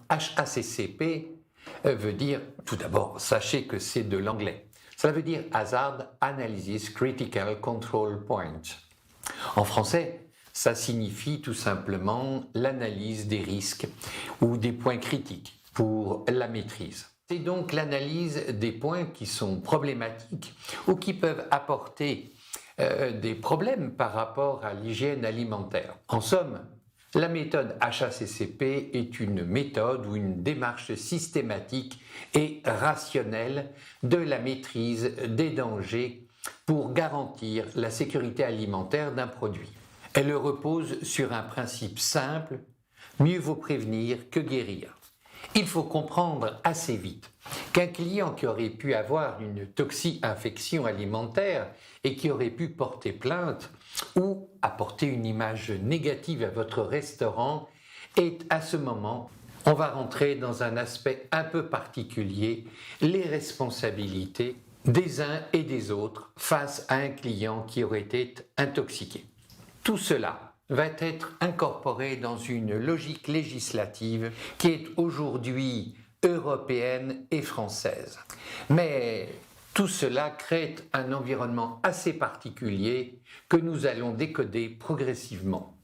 HACCP veut dire, tout d'abord, sachez que c'est de l'anglais. Cela veut dire Hazard Analysis Critical Control Point. En français, ça signifie tout simplement l'analyse des risques ou des points critiques pour la maîtrise. C'est donc l'analyse des points qui sont problématiques ou qui peuvent apporter des problèmes par rapport à l'hygiène alimentaire. En somme, la méthode HACCP est une méthode ou une démarche systématique et rationnelle de la maîtrise des dangers pour garantir la sécurité alimentaire d'un produit. Elle repose sur un principe simple, mieux vaut prévenir que guérir. Il faut comprendre assez vite qu'un client qui aurait pu avoir une toxi-infection alimentaire et qui aurait pu porter plainte ou apporter une image négative à votre restaurant est à ce moment, on va rentrer dans un aspect un peu particulier, les responsabilités des uns et des autres face à un client qui aurait été intoxiqué. Tout cela va être incorporé dans une logique législative qui est aujourd'hui européenne et française. Mais tout cela crée un environnement assez particulier que nous allons décoder progressivement.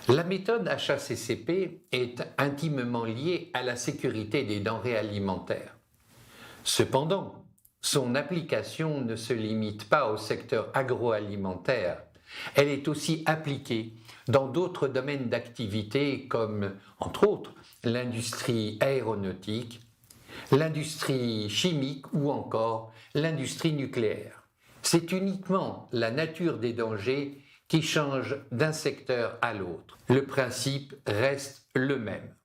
La méthode HACCP est intimement liée à la sécurité des denrées alimentaires. Cependant, son application ne se limite pas au secteur agroalimentaire. Elle est aussi appliquée dans d'autres domaines d'activité comme, entre autres, l'industrie aéronautique, l'industrie chimique ou encore l'industrie nucléaire. C'est uniquement la nature des dangers qui change d'un secteur à l'autre. Le principe reste le même.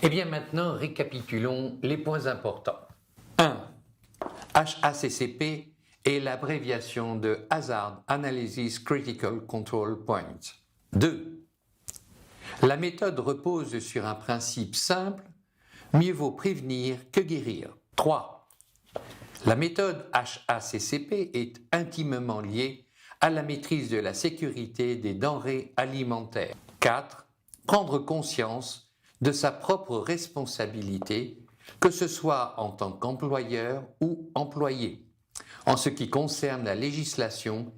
Et bien maintenant, récapitulons les points importants. 1. HACCP est l'abréviation de Hazard Analysis Critical Control Point. 2. La méthode repose sur un principe simple, mieux vaut prévenir que guérir. 3. La méthode HACCP est intimement liée à la maîtrise de la sécurité des denrées alimentaires. 4. Prendre conscience de sa propre responsabilité, que ce soit en tant qu'employeur ou employé, en ce qui concerne la législation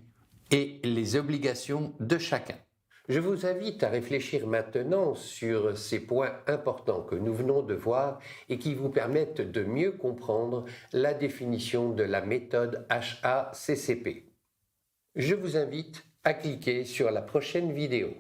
et les obligations de chacun. Je vous invite à réfléchir maintenant sur ces points importants que nous venons de voir et qui vous permettent de mieux comprendre la définition de la méthode HACCP. Je vous invite à cliquer sur la prochaine vidéo.